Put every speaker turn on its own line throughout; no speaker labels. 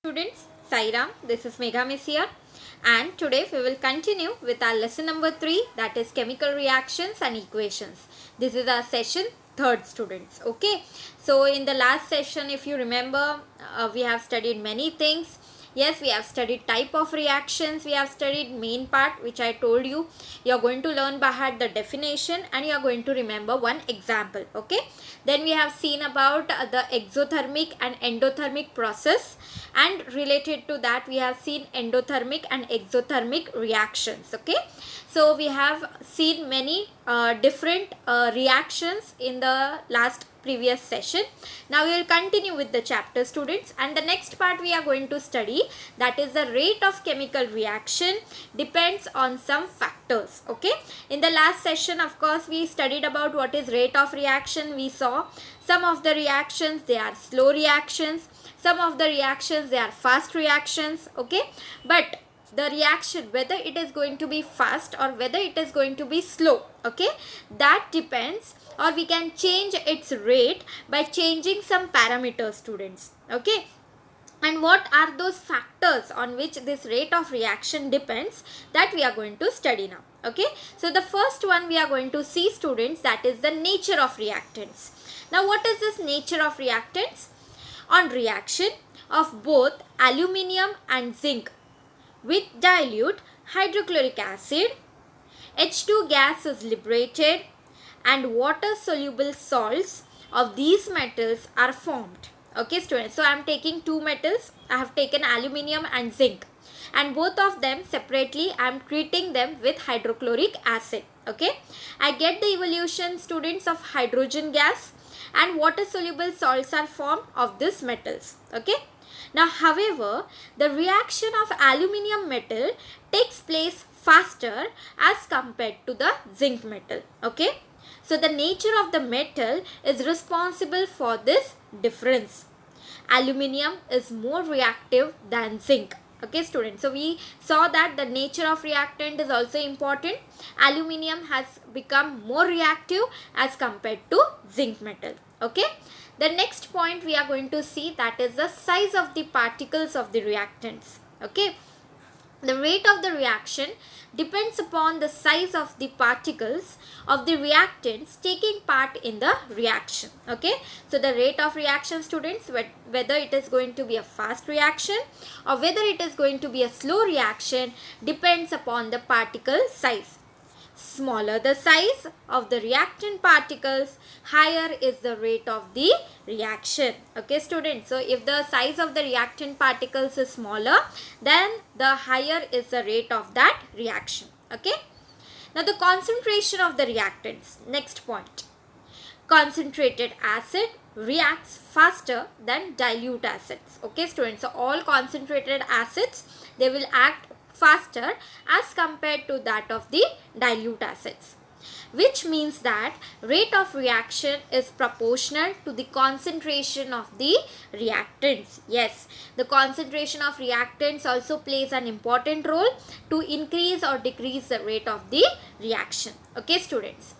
Students, Sairam, this is Megha Miss here, and today we will continue with our lesson number 3, that is chemical reactions and equations. This is our session 3rd, students. Okay, so in the last session, if you remember, we have studied many things. Yes, we have studied type of reactions, we have studied main part which I told you. You are going to learn by heart the definition and you are going to remember one example. Okay, then we have seen about the exothermic and endothermic process, and related to that we have seen endothermic and exothermic reactions. Okay, so we have seen many different reactions in the last previous session. Now we will continue with the chapter, students, and the next part we are going to study, that is the rate of chemical reaction depends on some factors. Okay, in the last session of course we studied about what is rate of reaction. We saw some of the reactions, they are slow reactions, some of the reactions they are fast reactions. Okay, but the reaction, whether it is going to be fast or whether it is going to be slow, okay, that depends, or we can change its rate by changing some parameters, students. Okay, and what are those factors on which this rate of reaction depends, that we are going to study now. Okay, so the first one we are going to see, students, that is the nature of reactants. Now what is this nature of reactants? On reaction of both aluminium and zinc with dilute hydrochloric acid, H2 gas is liberated and water soluble salts of these metals are formed. Okay, students, so I am taking two metals. I have taken aluminium and zinc, and both of them separately I am treating them with hydrochloric acid. Okay, I get the evolution, students, of hydrogen gas, and water soluble salts are formed of these metals. Okay, now however, the reaction of aluminium metal takes place faster as compared to the zinc metal. Okay, so the nature of the metal is responsible for this difference. Aluminium is more reactive than zinc. Okay, students, so we saw that the nature of reactant is also important. Aluminium has become more reactive as compared to zinc metal. Okay, the next point we are going to see, that is the size of the particles of the reactants. Okay, the rate of the reaction depends upon the size of the particles of the reactants taking part in the reaction. Okay, so the rate of reaction, students, whether it is going to be a fast reaction or whether it is going to be a slow reaction, depends upon the particle size. Smaller the size of the reactant particles, higher is the rate of the reaction. Okay, students, so if the size of the reactant particles is smaller, then the higher is the rate of that reaction. Okay, now the concentration of the reactants. Next point, concentrated acid reacts faster than dilute acids. Okay, students, so all concentrated acids, they will act faster as compared to that of the dilute acids, which means that rate of reaction is proportional to the concentration of the reactants. Yes, the concentration of reactants also plays an important role to increase or decrease the rate of the reaction. Okay, students,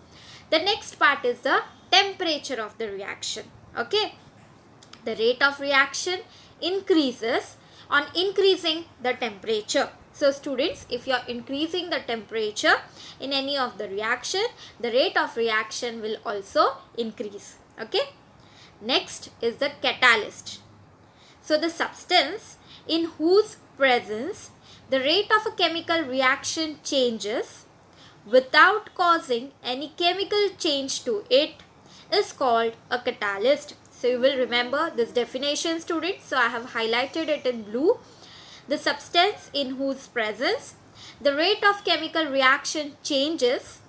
the next part is the temperature of the reaction. Okay, the rate of reaction increases on increasing the temperature. So students, if you are increasing the temperature in any of the reaction, the rate of reaction will also increase. Okay, next is the catalyst. So the substance in whose presence the rate of a chemical reaction changes without causing any chemical change to it is called a catalyst. So you will remember this definition, students. So I have highlighted it in blue. The substance in whose presence the rate of chemical reaction changes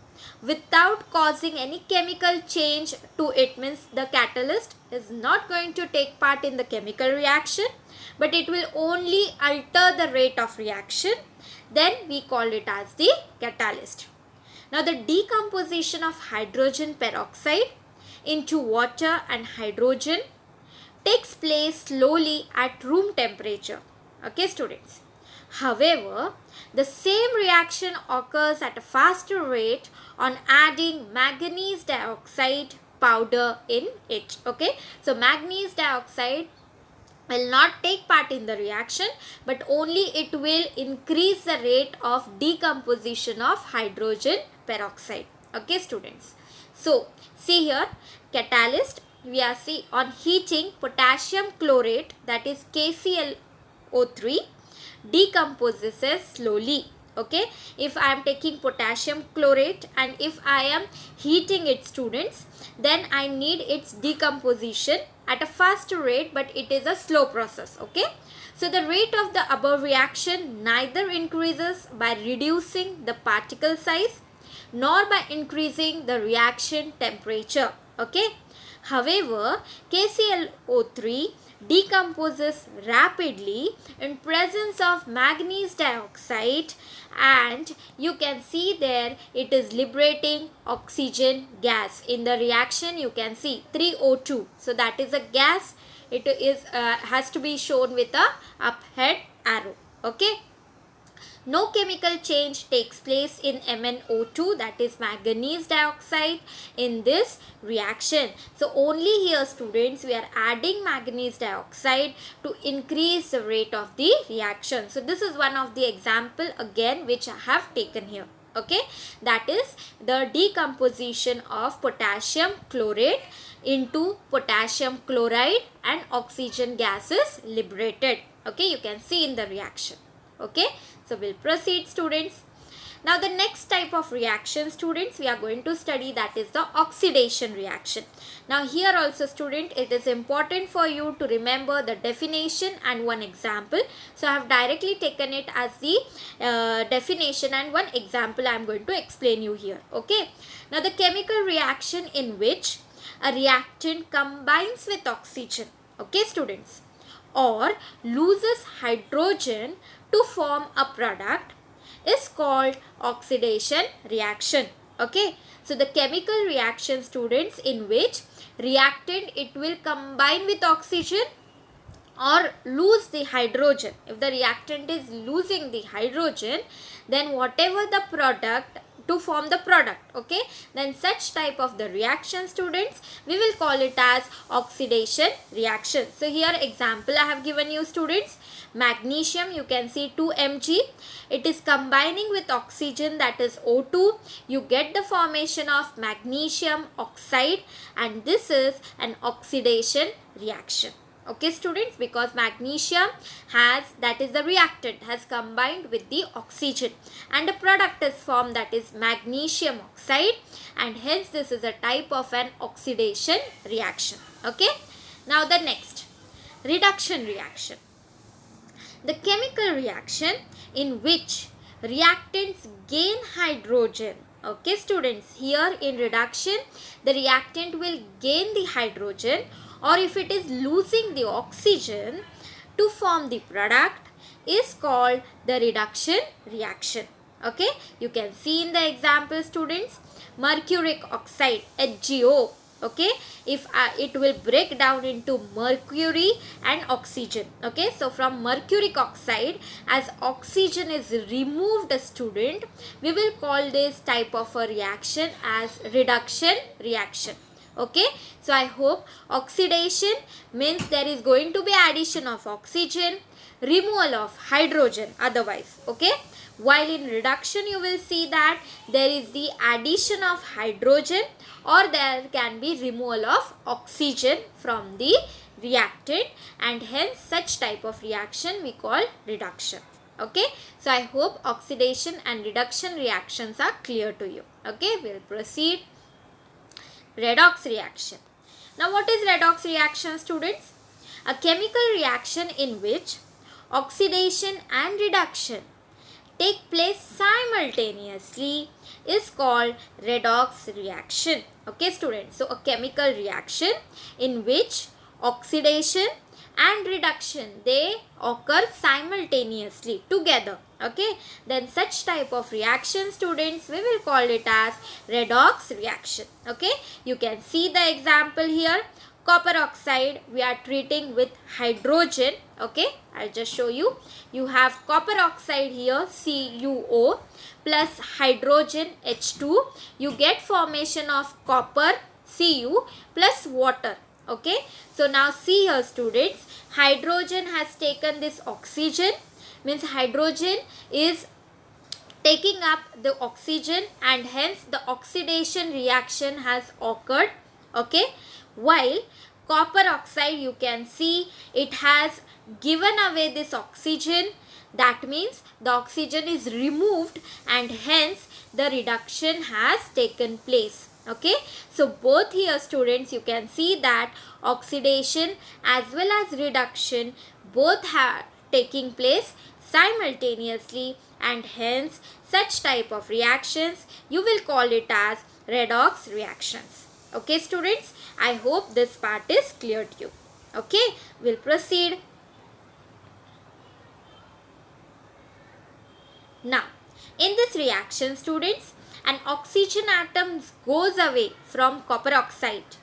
without causing any chemical change to it, means the catalyst is not going to take part in the chemical reaction, but it will only alter the rate of reaction. Then we call it as the catalyst. Now the decomposition of hydrogen peroxide into water and hydrogen takes place slowly at room temperature. Okay, students. However, the same reaction occurs at a faster rate on adding manganese dioxide powder in it. Okay, so manganese dioxide will not take part in the reaction, but only it will increase the rate of decomposition of hydrogen peroxide. Okay students, so see here, catalyst, we are see on heating potassium chlorate, that is KClO3, decomposes slowly. Okay, if I am taking potassium chlorate and if I am heating it students, then I need its decomposition at a faster rate, but it is a slow process. Okay, so the rate of the above reaction neither increases by reducing the particle size nor by increasing the reaction temperature. Okay, however, KClO3 decomposes rapidly in presence of manganese dioxide, and you can see there it is liberating oxygen gas. In the reaction you can see 3O2, so that is a gas. It is has to be shown with a up head arrow. Okay, no chemical change takes place in MnO2, that is manganese dioxide, in this reaction. So only here students we are adding manganese dioxide to increase the rate of the reaction. So this is one of the example again which I have taken here. Okay, that is the decomposition of potassium chlorate into potassium chloride and oxygen gas is liberated. Okay, you can see in the reaction. Okay, so we'll proceed students. Now the next type of reaction students we are going to study, that is the oxidation reaction. Now here also student, it is important for you to remember the definition and one example. So I have directly taken it as the definition and one example I am going to explain you here. Okay, now the chemical reaction in which a reactant combines with oxygen, okay students, or loses hydrogen to form a product is called oxidation reaction. Okay, so the chemical reaction students in which reactant it will combine with oxygen or lose the hydrogen. If the reactant is losing the hydrogen, then whatever the product to form the product, okay, then such type of the reaction students we will call it as oxidation reaction. So here example I have given you students, magnesium, you can see 2 Mg, it is combining with oxygen, that is O2, you get the formation of magnesium oxide, and this is an oxidation reaction. Okay students, because magnesium has, that is the reactant, has combined with the oxygen and a product is formed, that is magnesium oxide, and hence this is a type of an oxidation reaction. Okay, now the next, reduction reaction. The chemical reaction in which reactants gain hydrogen. Okay students, here in reduction the reactant will gain the hydrogen, or if it is losing the oxygen to form the product is called the reduction reaction. Okay, you can see in the example students, mercuric oxide HgO. Okay, if it will break down into mercury and oxygen. Okay, so from mercuric oxide, as oxygen is removed student, we will call this type of a reaction as reduction reaction. Okay, so I hope oxidation means there is going to be addition of oxygen, removal of hydrogen otherwise. Okay, while in reduction you will see that there is the addition of hydrogen or there can be removal of oxygen from the reactant, and hence such type of reaction we call reduction. Okay, so I hope oxidation and reduction reactions are clear to you. Okay, we'll proceed. Redox reaction. Now what is redox reaction students? A chemical reaction in which oxidation and reduction take place simultaneously is called redox reaction. Okay students, so a chemical reaction in which oxidation and reduction they occur simultaneously together. Okay, then such type of reaction students we will call it as redox reaction. Okay, you can see the example here, copper oxide we are treating with hydrogen. Okay, I'll just show you. You have copper oxide here CuO plus hydrogen H2, you get formation of copper Cu plus water. Okay, so now see here students, hydrogen has taken this oxygen, means hydrogen is taking up the oxygen and hence the oxidation reaction has occurred. Okay, while copper oxide, you can see it has given away this oxygen, that means the oxygen is removed and hence the reduction has taken place. Okay, so both here students, you can see that oxidation as well as reduction both are taking place simultaneously, and hence such type of reactions you will call it as redox reactions. Okay students, I hope this part is clear to you. Okay, we'll proceed. Now, in this reaction students, an oxygen atom goes away from copper oxide,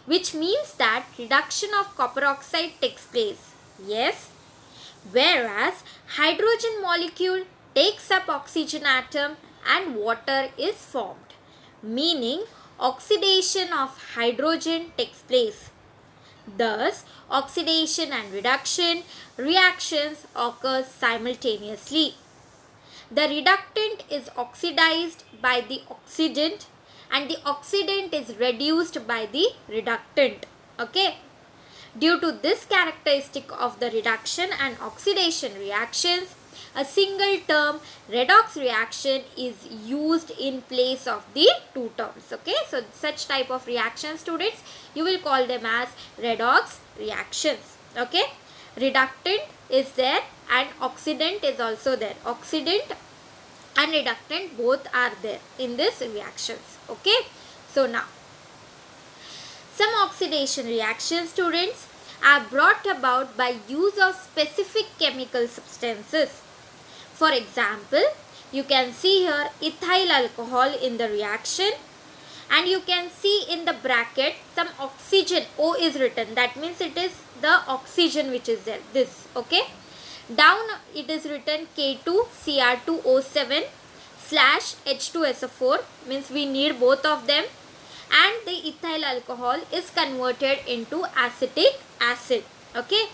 which means that reduction of copper oxide takes place. Yes, whereas hydrogen molecule takes up oxygen atom and water is formed, meaning oxidation of hydrogen takes place. Thus, oxidation and reduction reactions occur simultaneously. The reductant is oxidized by the oxidant and the oxidant is reduced by the reductant. Okay. Due to this characteristic of the reduction and oxidation reactions, a single term redox reaction is used in place of the two terms. Okay, so such type of reaction students, you will call them as redox reactions. Okay, reductant is there and oxidant is also there. Oxidant and reductant both are there in this reactions. Okay, so now some oxidation reactions students are brought about by use of specific chemical substances. For example, you can see here ethyl alcohol in the reaction, and you can see in the bracket some oxygen, O is written, that means it is the oxygen which is there, this. Okay, down it is written K2Cr2O7 slash H2SO4, means we need both of them, and the ethyl alcohol is converted into acetic acid. Okay,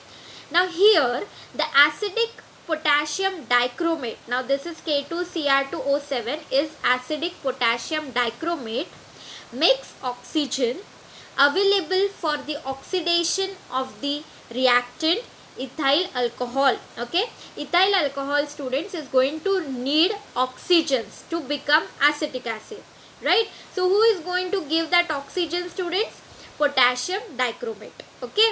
now here the acidic potassium dichromate, now this is K2Cr2O7 is acidic potassium dichromate, makes oxygen available for the oxidation of the reactant ethyl alcohol. Okay, ethyl alcohol students is going to need oxygens to become acetic acid, right? So who is going to give that oxygen students? Potassium dichromate. Okay,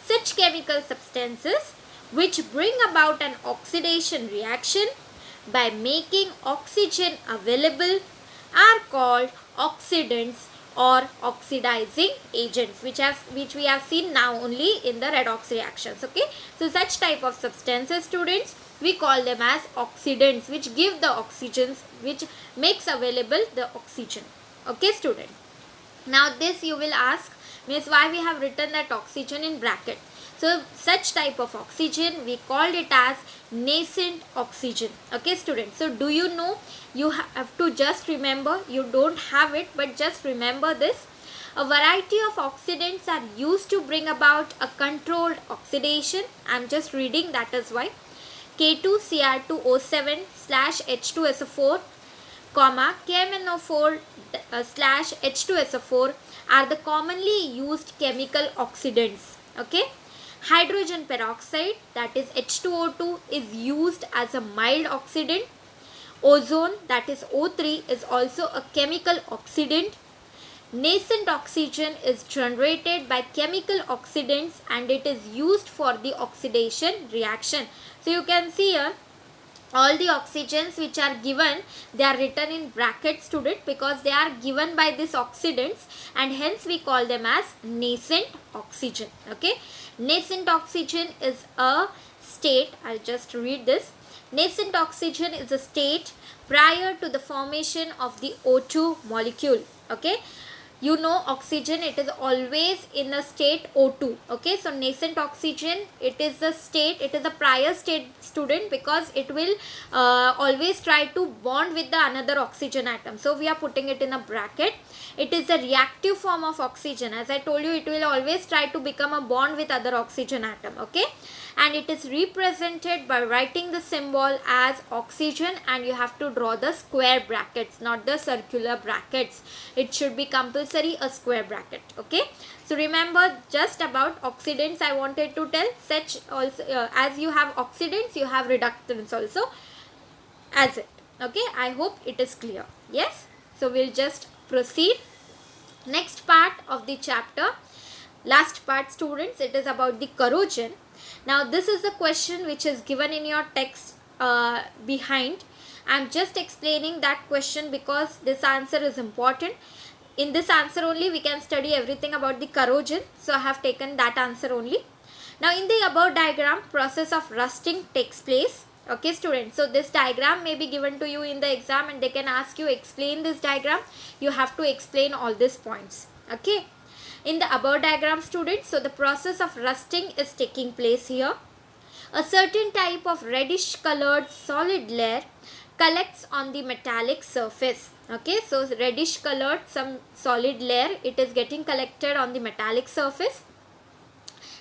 such chemical substances which bring about an oxidation reaction by making oxygen available are called oxidants or oxidizing agents, which we have seen now only in the redox reactions. Okay, so such type of substances students, we call them as oxidants, which give the oxygens, which makes available the oxygen. Okay student, now this you will ask, means why we have written that oxygen in bracket. So such type of oxygen we called it as nascent oxygen. Okay students, so do you know, you have to just remember, you don't have it but just remember this. A variety of oxidants are used to bring about a controlled oxidation. I am just reading, that is why. K2Cr2O7 slash H2SO4 comma KMNO4 slash H2SO4 are the commonly used chemical oxidants. Okay, hydrogen peroxide, that is H2O2, is used as a mild oxidant. Ozone, that is O3, is also a chemical oxidant. Nascent oxygen is generated by chemical oxidants and it is used for the oxidation reaction. So you can see here all the oxygens which are given, they are written in brackets student, because they are given by these oxidants and hence we call them as nascent oxygen. Okay, nascent oxygen is a state, I'll just read this. Nascent oxygen is a state prior to the formation of the O2 molecule. Okay, you know oxygen, it is always in a state O2. Okay, so nascent oxygen, it is a state, it is a prior state student, because it will always try to bond with the another oxygen atom. So we are putting it in a bracket. It is a reactive form of oxygen. As I told you, it will always try to become a bond with other oxygen atom, okay? And it is represented by writing the symbol as oxygen, and you have to draw the square brackets, not the circular brackets. It should be compulsory a square bracket, okay? So remember, just about oxidants I wanted to tell. Such also as you have oxidants, you have reductants also as it, okay? I hope it is clear. Yes, so we'll just proceed. Next part of the chapter, last part students, it is about the corrosion. Now this is the question which is given in your text behind. I am just explaining that question because this answer is important. In this answer only we can study everything about the corrosion, so I have taken that answer only. Now in the above diagram, process of rusting takes place, okay students? So this diagram may be given to you in the exam and they can ask you explain this diagram. You have to explain all these points, okay? In the above diagram students, so the process of rusting is taking place here. A certain type of reddish colored solid layer collects on the metallic surface, okay? So reddish colored some solid layer, it is getting collected on the metallic surface.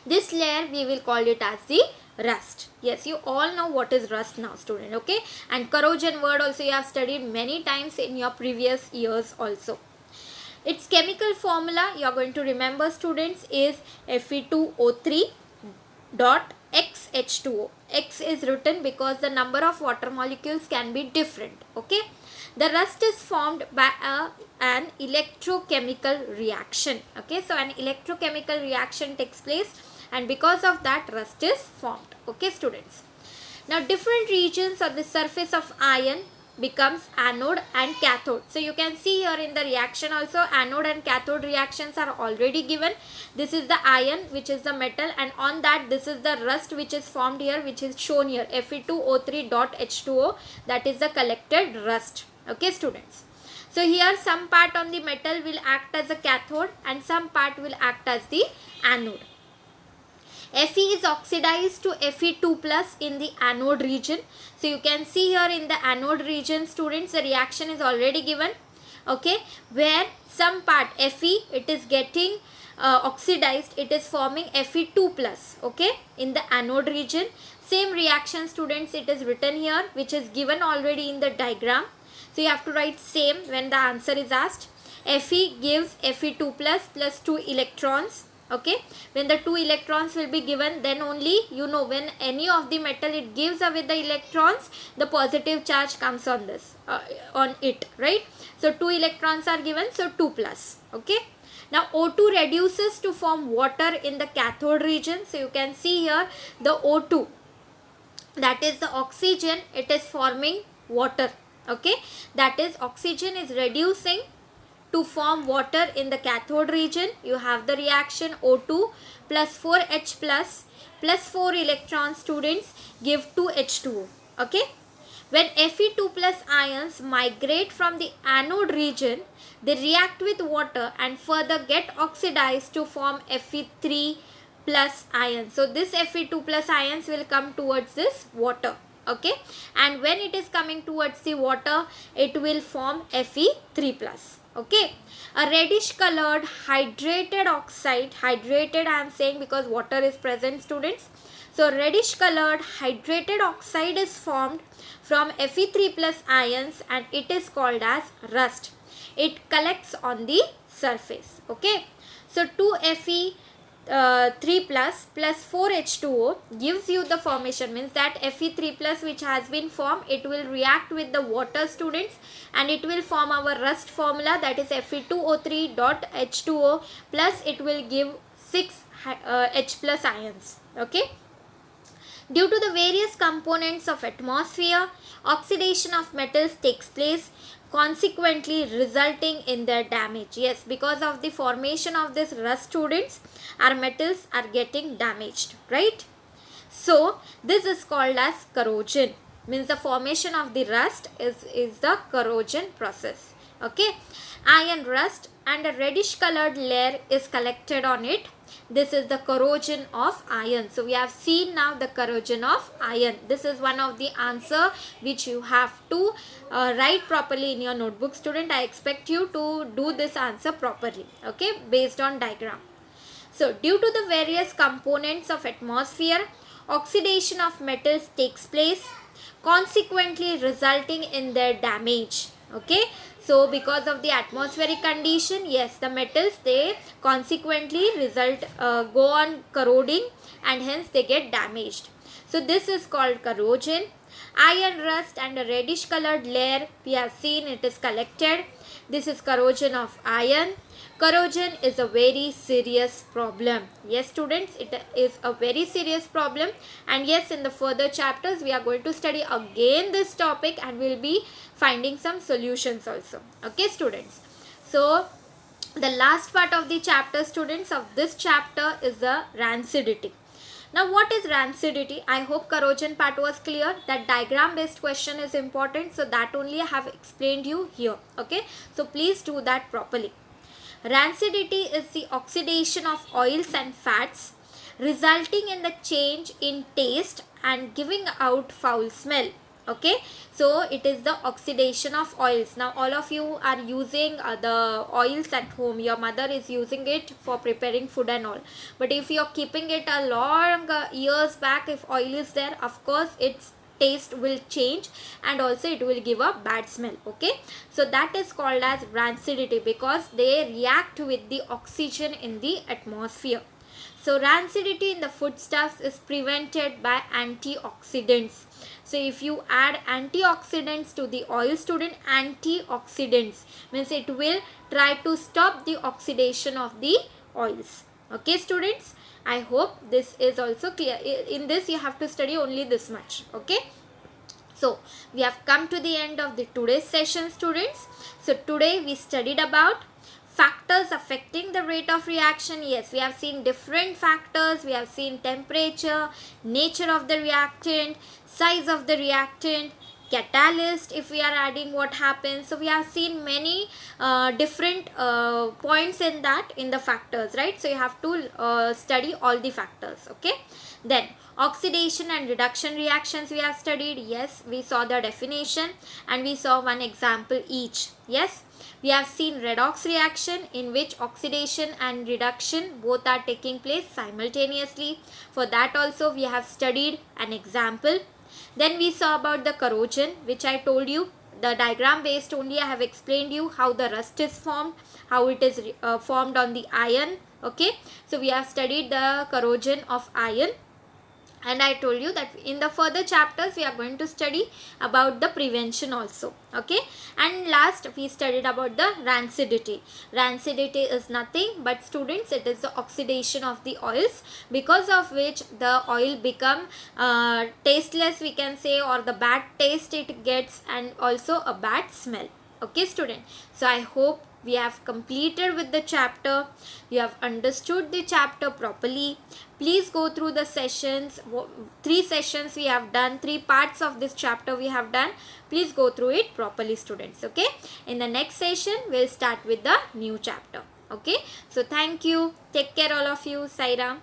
This layer we will call it as the rust. Yes, you all know what is rust now student, okay? And corrosion word also you have studied many times in your previous years also. Its chemical formula you are going to remember students is Fe2O3 dot XH2O. X is written because the number of water molecules can be different, okay? The rust is formed by an electrochemical reaction, okay? So an electrochemical reaction takes place and because of that rust is formed, okay students? Now different regions on the surface of iron becomes anode and cathode. So you can see here in the reaction also anode and cathode reactions are already given. This is the iron which is the metal, and on that this is the rust which is formed here, which is shown here Fe2O3 dot H2O, that is the collected rust, okay students? So here some part on the metal will act as a cathode and some part will act as the anode. Fe is oxidized to Fe2 plus in the anode region. So you can see here in the anode region students the reaction is already given, okay, where some part Fe it is getting oxidized, it is forming Fe2 plus, okay, in the anode region. Same reaction students it is written here, which is given already in the diagram. So you have to write same when the answer is asked. Fe gives Fe2 plus 2 electrons, okay? When the 2 electrons will be given, then only you know when any of the metal it gives away the electrons, the positive charge comes on this on it, right? So 2 electrons are given, so 2 plus, okay? Now O2 reduces to form water in the cathode region. So you can see here the O2, that is the oxygen, it is forming water, okay? That is oxygen is reducing to form water in the cathode region. You have the reaction O2 plus 4H plus 4 electrons students give 2H2O, okay? When Fe2 plus ions migrate from the anode region, they react with water and further get oxidized to form Fe3 plus ions. So this Fe2 plus ions will come towards this water, okay? And when it is coming towards the water, it will form Fe3 plus. Okay, a reddish colored hydrated oxide, hydrated I am saying because water is present students. So reddish colored hydrated oxide is formed from Fe3 plus ions and it is called as rust. It collects on the surface, okay? So 2Fe 3 plus 4H2O gives you the formation, means that Fe3 plus which has been formed, it will react with the water students and it will form our rust formula, that is Fe2O3 dot H2O plus it will give 6 H plus ions, okay? Due to the various components of atmosphere, oxidation of metals takes place, consequently resulting in their damage. Yes, because of the formation of this rust students, our metals are getting damaged, right? So this is called as corrosion, means the formation of the rust is the corrosion process. Okay, iron rust and a reddish colored layer is collected on it. This is the corrosion of iron. So we have seen now the corrosion of iron. This is one of the answer which you have to write properly in your notebook, student. I expect you to do this answer properly, okay, based on diagram. So due to the various components of atmosphere, oxidation of metals takes place, consequently resulting in their damage. Okay, so because of the atmospheric condition, yes, the metals, they consequently go on corroding, and hence they get damaged. So this is called corrosion. Iron rust and a reddish colored layer, we have seen it is collected. This is corrosion of iron. Corrosion is a very serious problem. Yes, students, it is a very serious problem. And yes, in the further chapters, we are going to study again this topic, and we will be finding some solutions also. Okay, students. So, the last part of the chapter, students, of this chapter is the rancidity. Now, what is rancidity? I hope corrosion part was clear. That diagram based question is important. So, that only I have explained you here. Okay. So, please do that properly. Rancidity is the oxidation of oils and fats, resulting in the change in taste and giving out foul smell. Okay, so it is the oxidation of oils. Now all of you are using the oils at home. Your mother is using it for preparing food and all, but if you are keeping it a long years back, if oil is there, of course its taste will change, and also it will give a bad smell. Okay, so that is called as rancidity, because they react with the oxygen in the atmosphere. So rancidity in the foodstuffs is prevented by antioxidants. So if you add antioxidants to the oil, student, antioxidants means it will try to stop the oxidation of the oils. Okay, students, I hope this is also clear. In this you have to study only this much. Okay, so we have come to the end of the today's session, students. So today we studied about factors affecting the rate of reaction. Yes, we have seen different factors. We have seen temperature, nature of the reactant, size of the reactant, catalyst, if we are adding, what happens. So we have seen many different points in that, in the factors, right? So you have to study all the factors. Okay, then oxidation and reduction reactions we have studied. Yes, we saw the definition and we saw one example each. Yes, we have seen redox reaction, in which oxidation and reduction both are taking place simultaneously. For that also we have studied an example. Then we saw about the corrosion, which I told you, the diagram based only. I have explained you how the rust is formed, how it is formed on the iron. Okay, so we have studied the corrosion of iron. And I told you that in the further chapters we are going to study about the prevention also. Okay, and last we studied about the rancidity. Rancidity is nothing but, students, it is the oxidation of the oils, because of which the oil become tasteless, we can say, or the bad taste it gets, and also a bad smell. Okay, student, so I hope we have completed with the chapter. You have understood the chapter properly. Please go through the sessions. 3 sessions we have done, 3 parts of this chapter we have done. Please go through it properly, students. Okay, in the next session we'll start with the new chapter. Okay, so thank you. Take care all of you. Sai Ram.